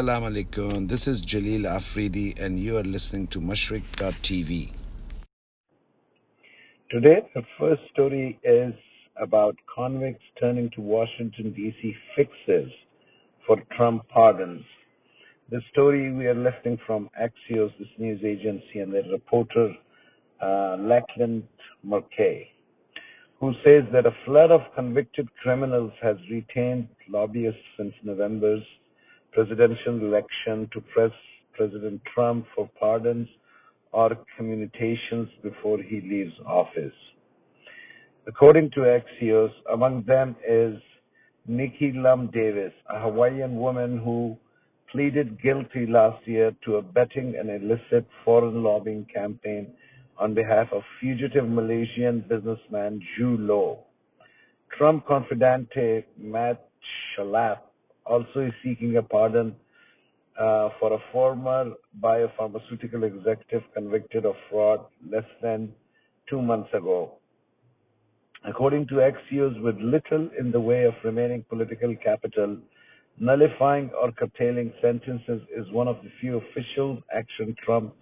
Assalamu alaikum. This is Jalil Afridi, and you are listening to Mashriq.TV. Today, the first story is about convicts turning to Washington, D.C. fixes for Trump pardons. The story we are listening from Axios, this news agency, and the reporter Lachlan Murkay, who says that a flood of convicted criminals has retained lobbyists since November's presidential election to press President Trump for pardons or communications before he leaves office. According to Axios, among them is Nikki Lum Davis, a Hawaiian woman who pleaded guilty last year to abetting an illicit foreign lobbying campaign on behalf of fugitive Malaysian businessman Zhu Lo. Trump confidante Matt Shalap also is seeking a pardon for a former biopharmaceutical executive convicted of fraud less than 2 months ago. According to Axios, with little in the way of remaining political capital, nullifying or curtailing sentences is one of the few official action Trump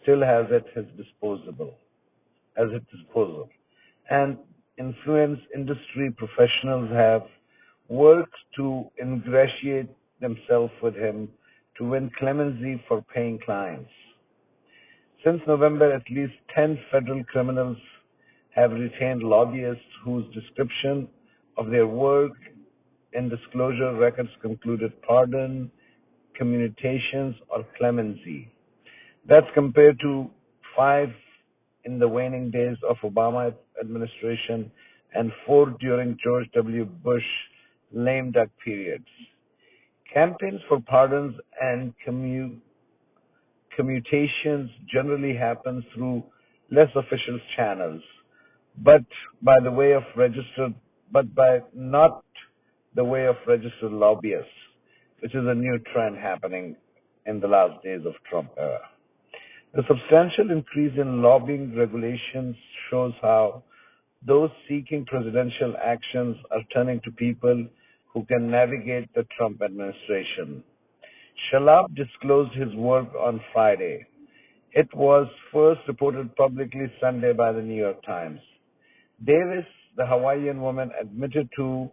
still has at his disposal. And influence industry professionals have worked to ingratiate themselves with him to win clemency for paying clients. Since November, at least 10 federal criminals have retained lobbyists whose description of their work in disclosure records concluded pardon, communications, or clemency. That's compared to 5 in the waning days of Obama administration and 4 during George W. Bush lame duck periods. Campaigns for pardons and commutations generally happen through less official channels, but by the way of registered, but by not the way of registered lobbyists, which is a new trend happening in the last days of Trump era. The substantial increase in lobbying regulations shows how those seeking presidential actions are turning to people who can navigate the Trump administration. Shalab disclosed his work on Friday. It was first reported publicly Sunday by the New York Times. Davis, the Hawaiian woman, admitted to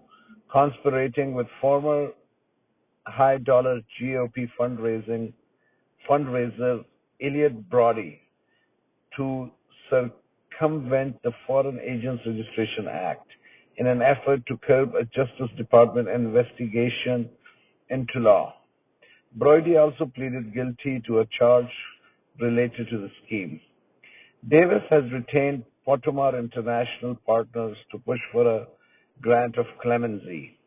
conspirating with former high-dollar GOP fundraiser Elliot Brody to circumvent the Foreign Agents Registration Act in an effort to curb a Justice Department investigation into law. Brody also pleaded guilty to a charge related to the scheme. Davis has retained Potomar International partners to push for a grant of clemency.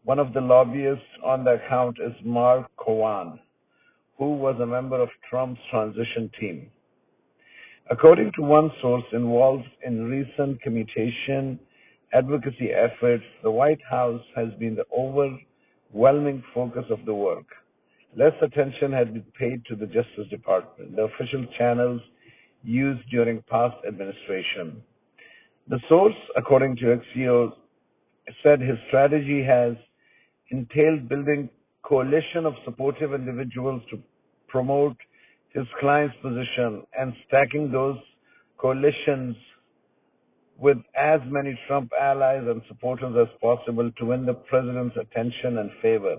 One of the lobbyists on the account is Mark Cowan, who was a member of Trump's transition team. According to one source involved in recent commutation advocacy efforts, the White House has been the overwhelming focus of the work. Less attention had been paid to the Justice Department, the official channels used during past administration. The source, according to Axios, said his strategy has entailed building coalition of supportive individuals to promote his client's position and stacking those coalitions with as many Trump allies and supporters as possible to win the president's attention and favor.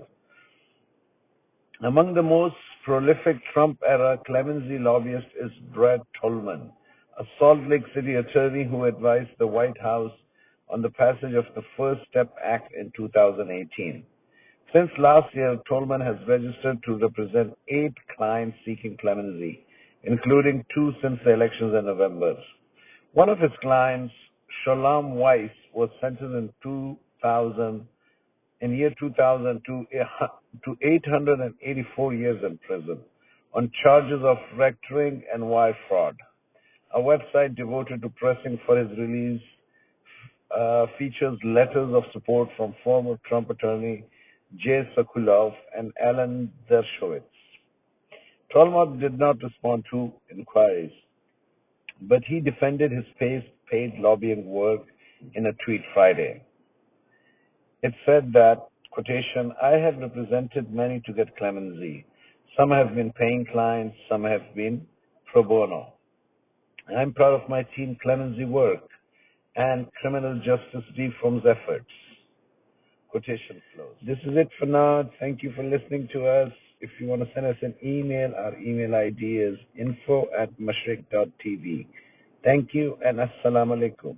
Among the most prolific Trump-era clemency lobbyists is Brad Tolman, a Salt Lake City attorney who advised the White House on the passage of the First Step Act in 2018. Since last year, Tolman has registered to represent 8 clients seeking clemency, including 2 since the elections in November. One of his clients, Shalom Weiss, was sentenced in year 2000 to 884 years in prison on charges of racketeering and wire fraud. A website devoted to pressing for his release features letters of support from former Trump attorney Jay Sekulow and Alan Dershowitz. Tolmont did not respond to inquiries, but he defended his paid lobbying work in a tweet Friday. It said that Quotation: I have represented many to get clemency. Some have been paying clients, some have been pro bono. I'm proud of my team clemency work and criminal justice reforms efforts. Quotation closed. This is it for now. Thank you for listening to us. If you want to send us an email, our email ID is info@mashriq.tv. Thank you and assalamu alaikum.